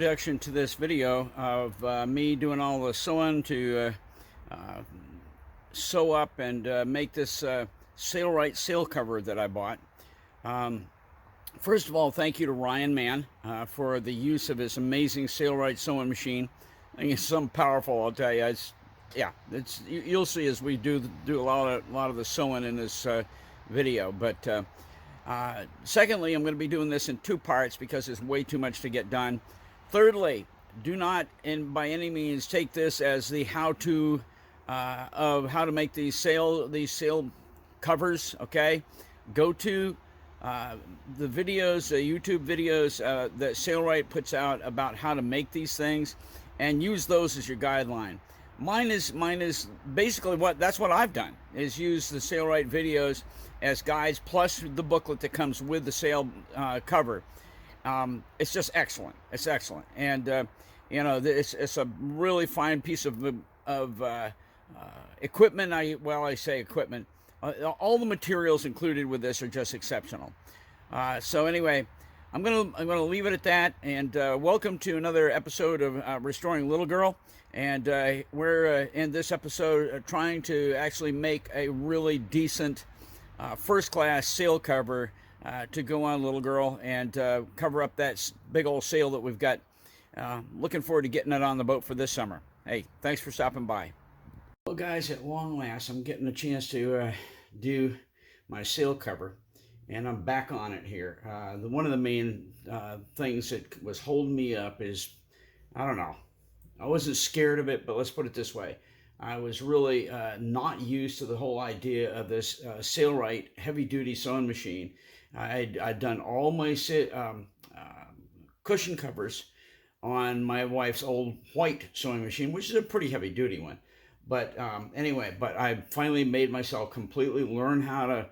introduction to this video of me doing all the sewing to sew up and make this Sailrite sail cover that I bought. First of all, thank you to Ryan Mann for the use of his amazing Sailrite sewing machine. I think it's something powerful, I'll tell you. You'll see as we do a lot of the sewing in this video. But secondly, I'm going to be doing this in two parts because there's way too much to get done. Thirdly, do not by any means take this as the how-to of how to make these sail covers. Okay, go to the videos, YouTube videos that Sailrite puts out about how to make these things, and use those as your guideline. Mine is basically that's what I've done, is use the Sailrite videos as guides, plus the booklet that comes with the sail cover. It's just excellent. It's excellent, and it's a really fine piece of equipment. I say equipment. All the materials included with this are just exceptional. So anyway, I'm gonna leave it at that, and welcome to another episode of Restoring Little Girl. And we're in this episode trying to actually make a really decent first-class sail cover to go on Little Girl and cover up that big old sail that we've got. Looking forward to getting it on the boat for this summer. Hey, thanks for stopping by. Well, guys, at long last, I'm getting a chance to do my sail cover, and I'm back on it here. One of the main things that was holding me up is, I don't know, I wasn't scared of it, but let's put it this way. I was really not used to the whole idea of this Sailrite heavy-duty sewing machine. I'd done all my cushion covers on my wife's old white sewing machine, which is a pretty heavy-duty one. But anyway, I finally made myself completely learn how to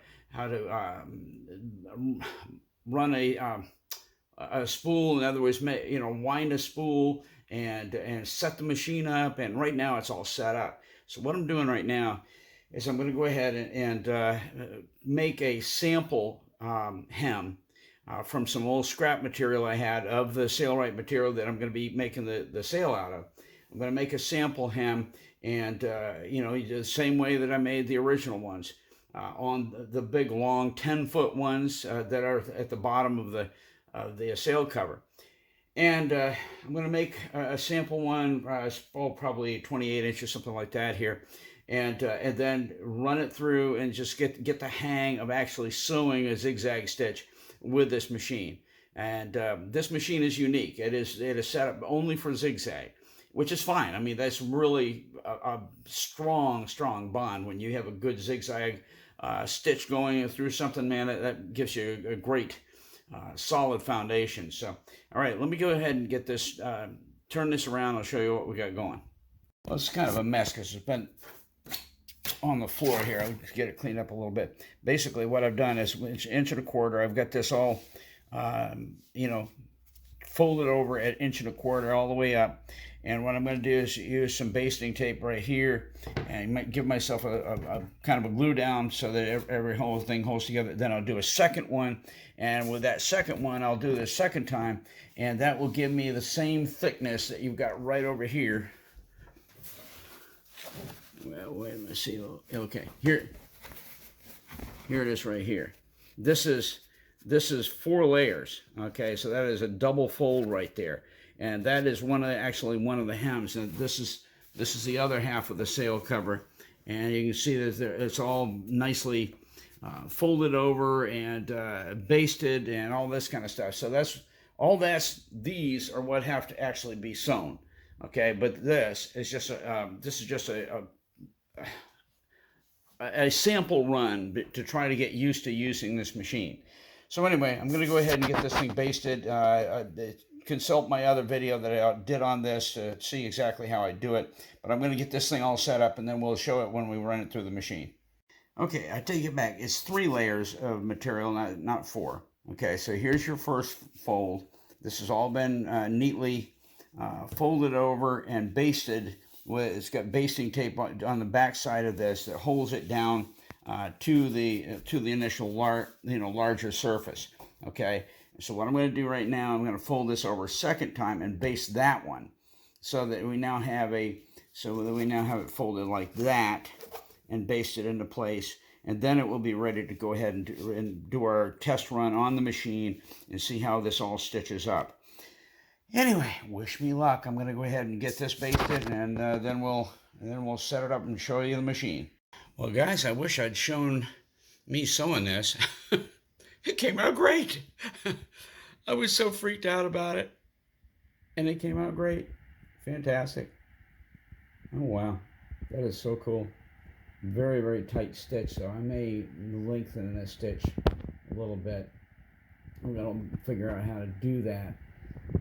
run a spool. In other words, wind a spool and set the machine up. And right now it's all set up. So what I'm doing right now is I'm going to go ahead and make a sample hem from some old scrap material I had of the Sailrite material that I'm going to be making the sail out of. I'm going to make a sample hem, and the same way that I made the original ones on the big long 10-foot ones that are at the bottom of the sail cover. And I'm going to make a sample one, probably 28 inches, something like that here, and then run it through and just get the hang of actually sewing a zigzag stitch with this machine. And this machine is unique. It is set up only for zigzag, which is fine. I mean, that's really a strong bond when you have a good zigzag stitch going through something, man. That gives you a great solid foundation. So, all right, let me go ahead and get this, turn this around. I'll show you what we got going. Well, it's kind of a mess because it's been on the floor here. I'll just get it cleaned up a little bit. Basically, what I've done is 1.25 inches. I've got this all, folded over at 1.25 inches all the way up. And what I'm going to do is use some basting tape right here and give myself a kind of a glue down so that every whole thing holds together. Then I'll do a second one, and with that second one, I'll do the second time, and that will give me the same thickness that you've got right over here. Well, wait a minute, see, okay, here it is right here. This is 4 layers, okay, so that is a double fold right there. And that is actually one of the hems. And this is the other half of the sail cover. And you can see that it's all nicely folded over and basted and all this kind of stuff. So these are what have to actually be sewn. Okay, but this is just a sample run to try to get used to using this machine. So anyway, I'm going to go ahead and get this thing basted. Consult my other video that I did on this to see exactly how I do it. But I'm going to get this thing all set up, and then we'll show it when we run it through the machine. Okay, I take it back. It's 3 layers of material, not 4. Okay, so here's your first fold. This has all been neatly folded over and basted. It's got basting tape on the back side of this that holds it down to the initial larger surface. Okay, So what I'm going to do right now, I'm going to fold this over a second time and baste that one, so that we now have it folded like that and baste it into place. And then it will be ready to go ahead and do our test run on the machine and see how this all stitches up. Anyway, wish me luck. I'm going to go ahead and get this basted, and then we'll set it up and show you the machine. Well, guys, I wish I'd shown me sewing this. It came out great. I was so freaked out about it, and it came out great. Fantastic. Oh, wow. That is so cool. Very, very tight stitch, so I may lengthen this stitch a little bit. I'm going to figure out how to do that.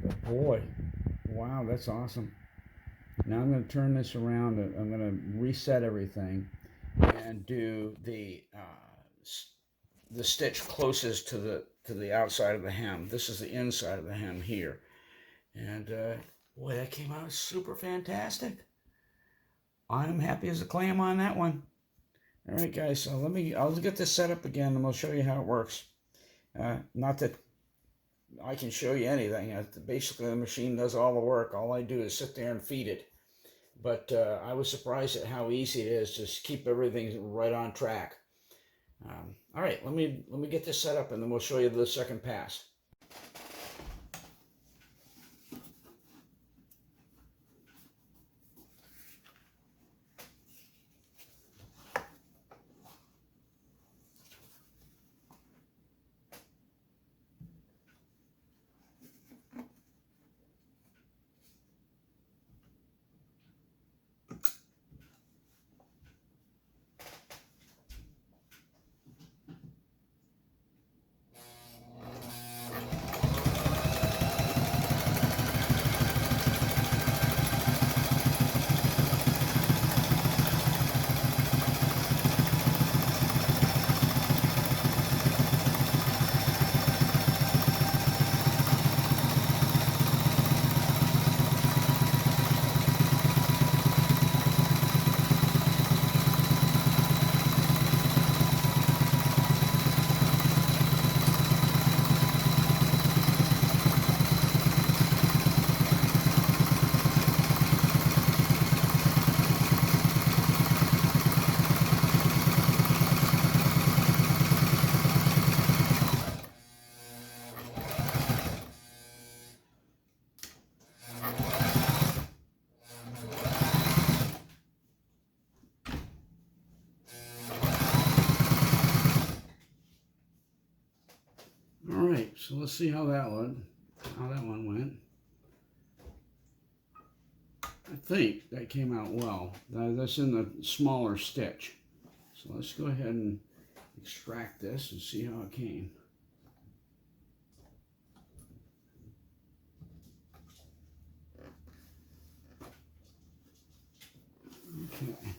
But boy, wow, that's awesome. Now I'm going to turn this around. I'm going to reset everything and do the stitch closest to the outside of the hem. This is the inside of the hem here. And boy, that came out super fantastic. I'm happy as a clam on that one. All right, guys, so I'll get this set up again and we'll show you how it works. Not that I can show you anything. Basically, the machine does all the work. All I do is sit there and feed it. But I was surprised at how easy it is to keep everything right on track. All right, let me get this set up and then we'll show you the second pass. All right, so let's see how that one went. I think that came out well. That's in the smaller stitch. So let's go ahead and extract this and see how it came. Okay, let's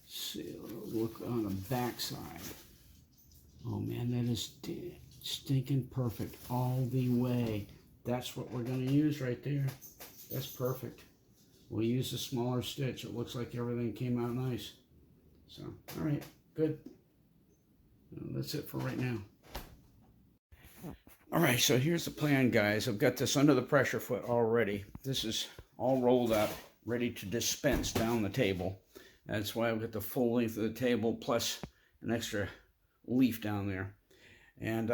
see, let's look on the back side. Oh man, that is stinking perfect all the way. That's what we're going to use right there. That's perfect. We'll use the smaller stitch. It looks like everything came out nice. So, all right, good. That's it for right now. All right, so here's the plan, guys. I've got this under the pressure foot already. This is all rolled up, ready to dispense down the table. That's why I've got the full length of the table plus an extra leaf down there. And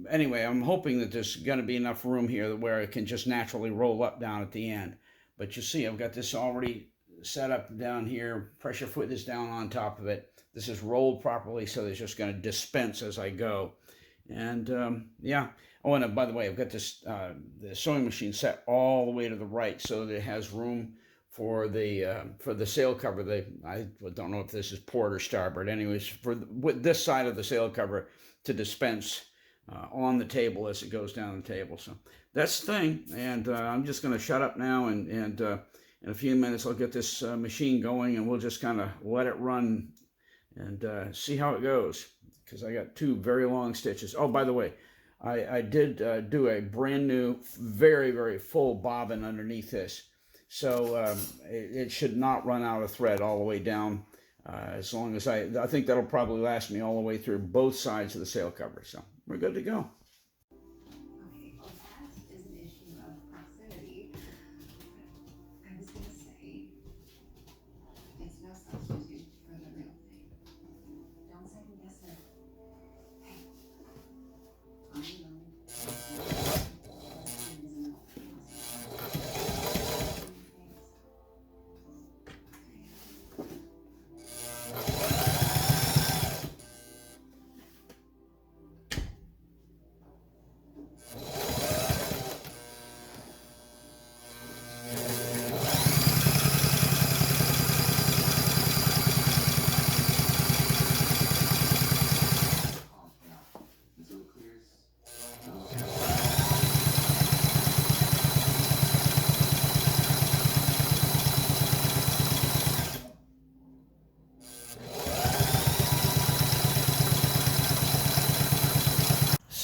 anyway, I'm hoping that there's going to be enough room here where it can just naturally roll up down at the end. But you see, I've got this already set up down here. Pressure foot is down on top of it. This is rolled properly, so it's just going to dispense as I go. And yeah. Oh, and by the way, I've got this the sewing machine set all the way to the right, so that it has room for the sail cover. I don't know if this is port or starboard. Anyways, with this side of the sail cover to dispense on the table as it goes down the table. So that's the thing. And I'm just going to shut up now, and in a few minutes I'll get this machine going, and we'll just kind of let it run and see how it goes. Because I got two very long stitches. Oh, by the way, I did do a brand new, very, very full bobbin underneath this. So it should not run out of thread all the way down, as long as I think that'll probably last me all the way through both sides of the sail cover. So we're good to go.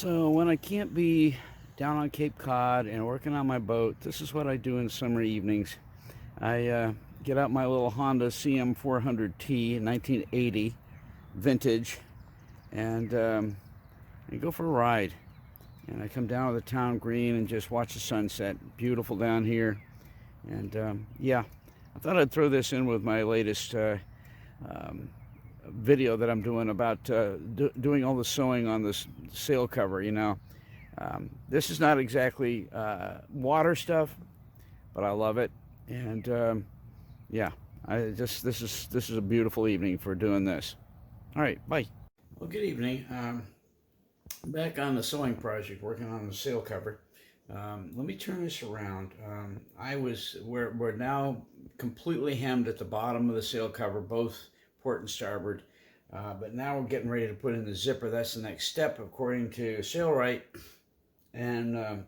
So when I can't be down on Cape Cod and working on my boat, this is what I do in summer evenings. I get out my little Honda CM400T 1980 vintage and go for a ride. And I come down to the town green and just watch the sunset. Beautiful down here. And yeah, I thought I'd throw this in with my latest video that I'm doing about doing all the sewing on this sail cover. This is not exactly water stuff, but I love it. And yeah, this is a beautiful evening for doing this. All right, bye. Well, good evening. Back on the sewing project, working on the sail cover. Let me turn this around. We're now completely hemmed at the bottom of the sail cover, both port and starboard. But now we're getting ready to put in the zipper. That's the next step, according to Sailrite. And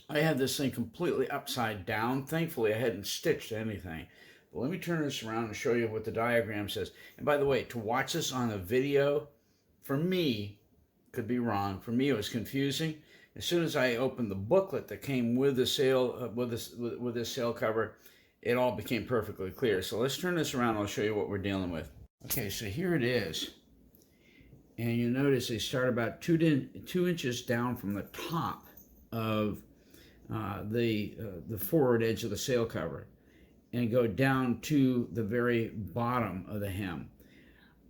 I had this thing completely upside down. Thankfully, I hadn't stitched anything. But let me turn this around and show you what the diagram says. And by the way, to watch this on a video, for me, could be wrong. For me, it was confusing. As soon as I opened the booklet that came with the sail, with this sail cover, it all became perfectly clear. So let's turn this around and I'll show you what we're dealing with. Okay, so here it is. And you notice they start about 2 inches down from the top of the forward edge of the sail cover and go down to the very bottom of the hem.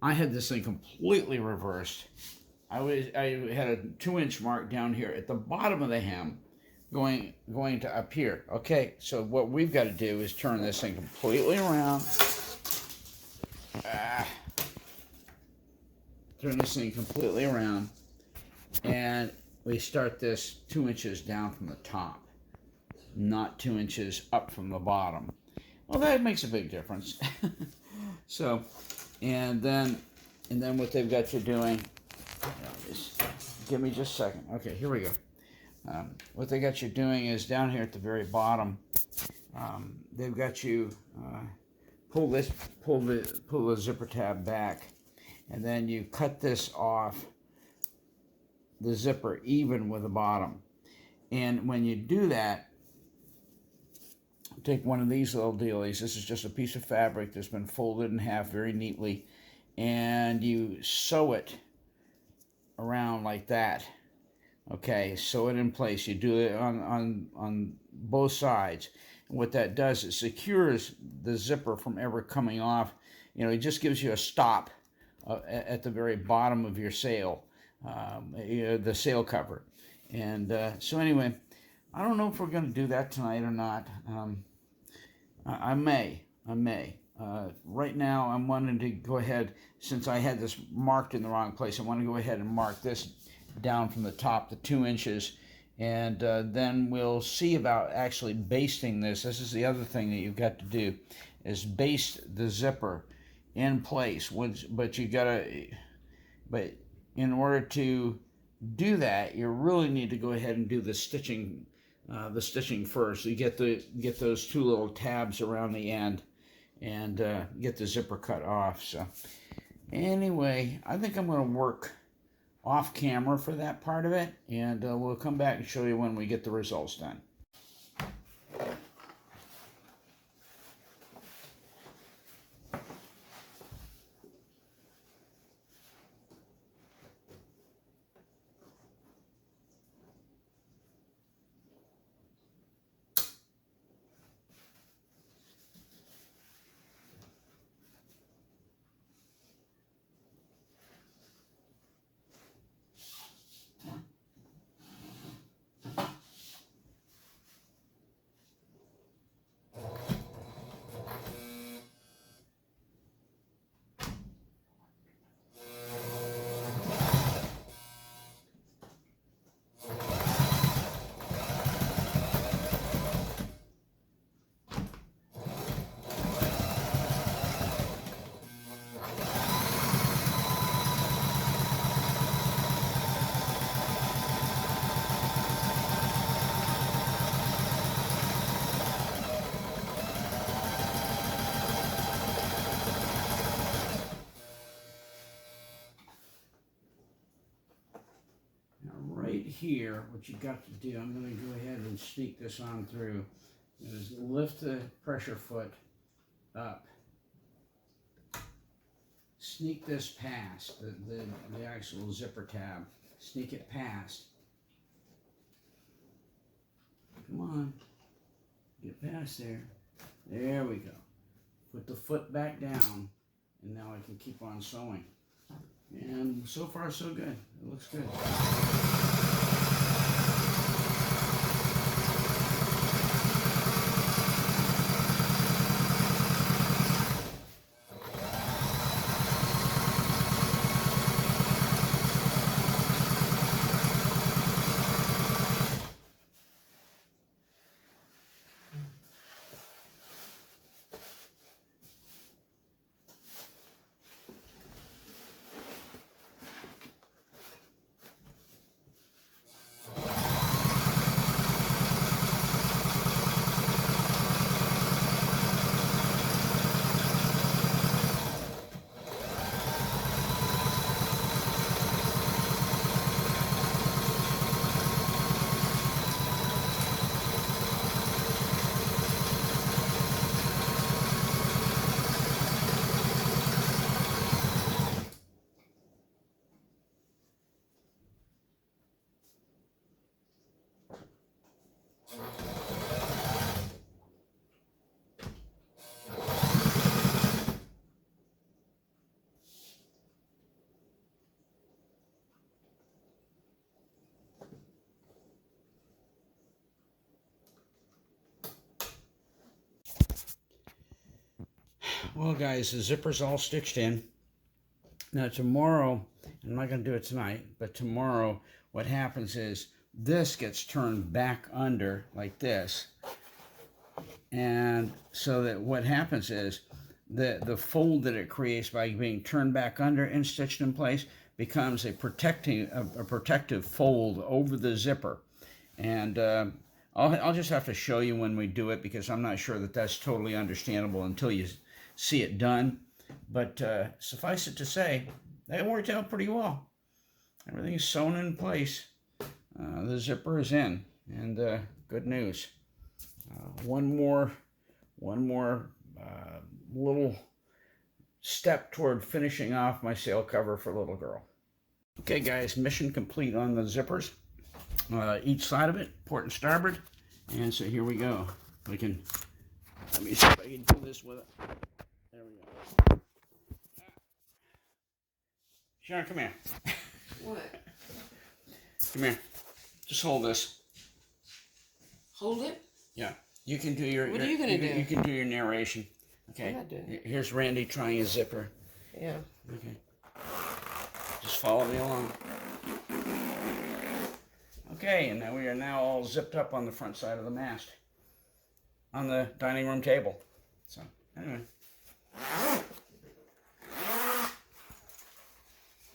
I had this thing completely reversed. I had a 2-inch mark down here at the bottom of the hem going to up here. Okay, so what we've got to do is turn this thing completely around. Turn this thing completely around, and we start this 2 inches down from the top, not 2 inches up from the bottom. Well, that makes a big difference. So, and then what they've got you doing, give me just a second. Okay, here we go. What they got you doing is down here at the very bottom, they've got you pull the zipper tab back, and then you cut this off the zipper even with the bottom. And when you do that, take one of these little dealies. This is just a piece of fabric that's been folded in half very neatly, and you sew it around like that. Okay, sew it in place. You do it on both sides. And what that does, it secures the zipper from ever coming off. It just gives you a stop at the very bottom of your sail, the sail cover. And so anyway, I don't know if we're going to do that tonight or not. I may. Right now, I'm wanting to go ahead, since I had this marked in the wrong place, I want to go ahead and mark this down from the top, the 2 inches, and then we'll see about actually basting this. This is the other thing that you've got to do, is baste the zipper in place. But in order to do that, you really need to go ahead and do the stitching first. You get those 2 little tabs around the end and get the zipper cut off. So anyway, I think I'm going to work off camera for that part of it, and we'll come back and show you when we get the results done. here, what you got to do, I'm going to go ahead and sneak this on through, is lift the pressure foot up. Sneak this past the actual zipper tab. Sneak it past. Come on. Get past there. There we go. Put the foot back down, and now I can keep on sewing. And so far, so good. It looks good. Well, guys, the zipper's all stitched in. Now, tomorrow, I'm not going to do it tonight, but tomorrow, what happens is this gets turned back under like this. And so that what happens is the fold that it creates by being turned back under and stitched in place becomes a protective fold over the zipper. And I'll just have to show you when we do it, because I'm not sure that that's totally understandable until you see it done. But suffice it to say, that worked out pretty well. Everything's sewn in place. The zipper is in, and good news. One more little step toward finishing off my sail cover for little girl. Okay, guys, mission complete on the zippers. Each side of it, port and starboard. And so here we go. Let me see if I can do this with it. There we go. Sharon, come here. What? Come here. Just hold this. Hold it? Yeah. You can do your... What are you going to do? You can do your narration. Okay. I'm not doing it. Here's Randy trying his zipper. Yeah. Okay. Just follow me along. Okay, and now we are now all zipped up on the front side of the mast. On the dining room table. So, anyway.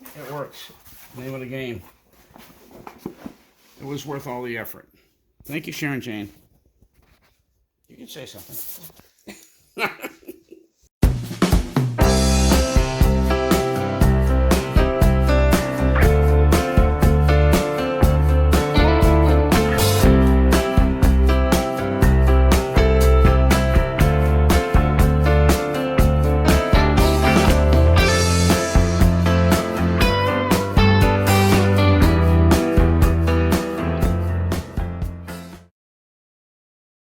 It works. Name of the game. It was worth all the effort. Thank you, Sharon Jane. You can say something.